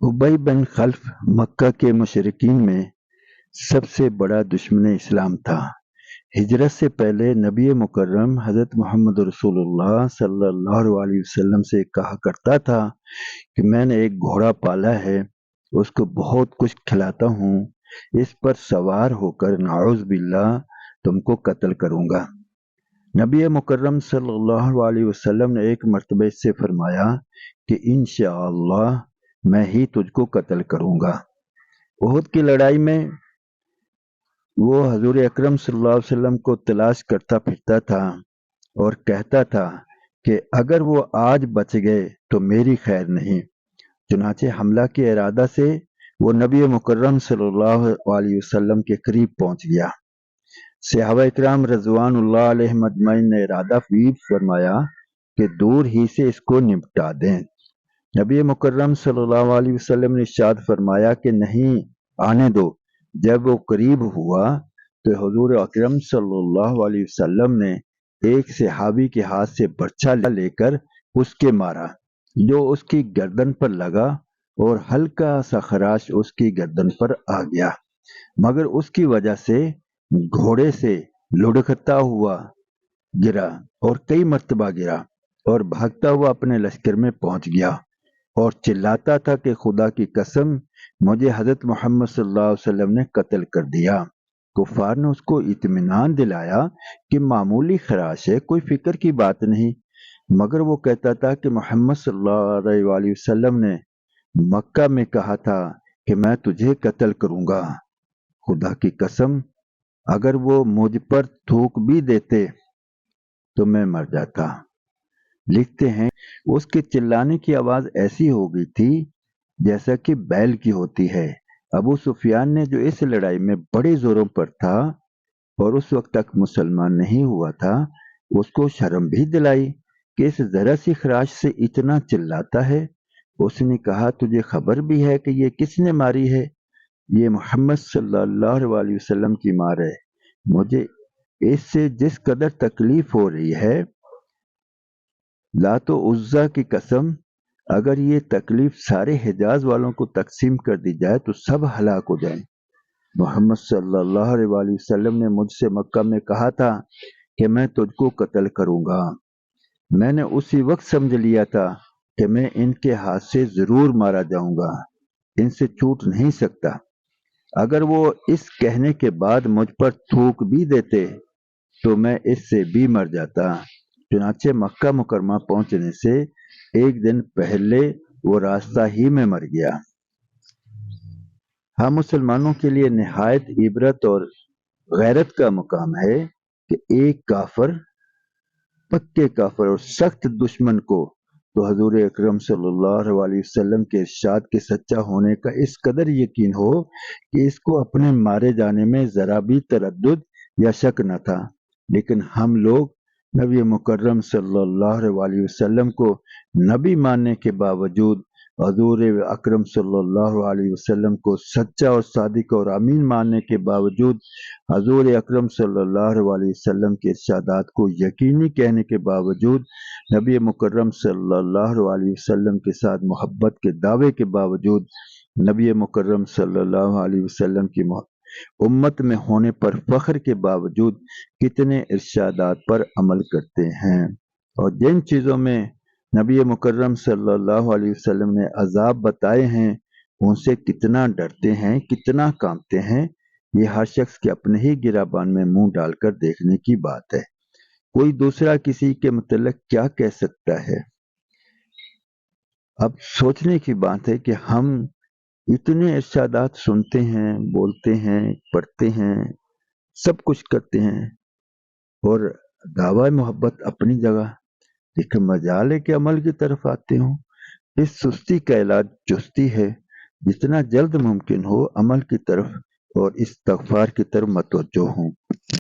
उबई बिन खल्फ मक्का के मुशरिकीन में सबसे बड़ा दुश्मन इस्लाम था। हिजरत से पहले नबी मुकर्रम हज़रत मोहम्मद रसूलुल्लाह सल्लल्लाहु अलैहि वसल्लम से कहा करता था कि मैंने एक घोड़ा पाला है, उसको बहुत कुछ खिलाता हूँ, इस पर सवार होकर नाउज़ बिल्लाह तुमको कत्ल करूँगा। नबी मुकर्रम सल्लल्लाहु अलैहि वसल्लम ने एक मर्तबा इससे फरमाया कि इंशाअल्लाह मैं ही तुझको कत्ल करूँगा। उहुद की लड़ाई में वो हजूर अकरम सल्लल्लाहु अलैहि वसल्लम को तलाश करता फिरता था और कहता था कि अगर वो आज बच गए तो मेरी खैर नहीं। चुनाचे हमला के इरादा से वो नबी मुकर्रम सल्लल्लाहु अलैहि वसल्लम के करीब पहुंच गया। सहाबा इकराम रज़वानुल्लाह अलैहिम अजमईन ने इरादा भी फरमाया कि दूर ही से इसको निपटा दें। नबी मुकर्रम सल्लल्लाहु अलैहि वसल्लम ने इरशाद फरमाया कि नहीं, आने दो। जब वो करीब हुआ तो हुजूर अकरम सल्लल्लाहु अलैहि वसल्लम ने एक सहाबी के हाथ से बर्छा लेकर उसके मारा, जो उसकी गर्दन पर लगा और हल्का सा खराश उसकी गर्दन पर आ गया, मगर उसकी वजह से घोड़े से लुढ़कता हुआ गिरा और कई मर्तबा गिरा और भागता हुआ अपने लश्कर में पहुंच गया और चिल्लाता था कि खुदा की कसम, मुझे हजरत मोहम्मद सल्लल्लाहु अलैहि वसल्लम ने कत्ल कर दिया। कुफार ने उसको इत्मीनान दिलाया कि मामूली खराश है, कोई फिक्र की बात नहीं, मगर वो कहता था कि मोहम्मद सल्लल्लाहु अलैहि वसल्लम ने मक्का में कहा था कि मैं तुझे कत्ल करूंगा। खुदा की कसम, अगर वो मुझ पर थूक भी देते तो मैं मर जाता। लिखते हैं, उसके चिल्लाने की आवाज ऐसी हो गई थी जैसा कि बैल की होती है। अबू सुफियान ने, जो इस लड़ाई में बड़े जोरों पर था और उस वक्त तक मुसलमान नहीं हुआ था, उसको शर्म भी दिलाई कि इस जरा सी खराश से इतना चिल्लाता है। उसने कहा, तुझे खबर भी है कि ये किसने मारी है? ये मोहम्मद सल्लल्लाहु अलैहि वसल्लम की मार है। मुझे इससे जिस कदर तकलीफ हो रही है, लातो उज्जा की कसम, अगर ये तकलीफ सारे हिजाज वालों को तकसीम कर दी जाए तो सब हलाक हो जाएं। मोहम्मद सल्लल्लाहु अलैहि वसल्लम ने मुझसे मक्का में कहा था कि मैं तुझको कत्ल करूंगा। मैंने उसी वक्त समझ लिया था कि मैं इनके हाथ से जरूर मारा जाऊंगा, इनसे छूट नहीं सकता। अगर वो इस कहने के बाद मुझ पर थूक भी देते तो मैं इससे भी मर जाता। चुनाचे मक्का मुकरमा पहुंचने से एक दिन पहले वो रास्ता ही में मर गया। हम मुसलमानों के लिए निहायत इबरत और गैरत का मुकाम है कि एक काफर, पक्के काफर और सख्त दुश्मन को तो हजूर अकरम सल्लल्लाहु अलैहि वसल्लम के इरशाद के सच्चा होने का इस कदर यकीन हो कि इसको अपने मारे जाने में जरा भी तरद्दुद या शक न था। लेकिन हम लोग नबी मुकर्रम सल्लल्लाहु अलैहि वसल्लम को नबी मानने के बावजूद हजूर अकरम सल्लल्लाहु अलैहि वसल्लम को सच्चा और सादिक और अमीन मानने के बावजूद, हजूर अकरम सल्लल्लाहु अलैहि वसल्लम के इरशादात को यकीनी कहने के बावजूद, नबी मुकर्रम सल्लल्लाहु अलैहि वसल्लम के साथ मोहब्बत के दावे के बावजूद, नबी मुकर्रम सल्लल्लाहु अलैहि वसल्लम की उम्मत में होने पर फख्र के बावजूद कितने इरशादात पर अमल करते हैं और जिन चीज़ों में नबी मुकर्रम सल्लल्लाहु अलैहि वसल्लम ने अजाब बताए हैं उनसे कितना डरते हैं, कितना कांपते हैं, ये हर शख्स के अपने ही गिराबान में मुंह डालकर देखने की बात है। कोई दूसरा किसी के मतलब क्या कह सकता है? अब सोचने की बात है कि हम इतने इरशादात सुनते हैं, बोलते हैं, पढ़ते हैं, सब कुछ करते हैं और दावा मोहब्बत अपनी जगह, लेकिन मजाल है कि अमल की तरफ आते हो। इस सुस्ती का इलाज चुस्ती है। जितना जल्द मुमकिन हो अमल की तरफ और इस्तगफार की तरफ मतवज्जो हों।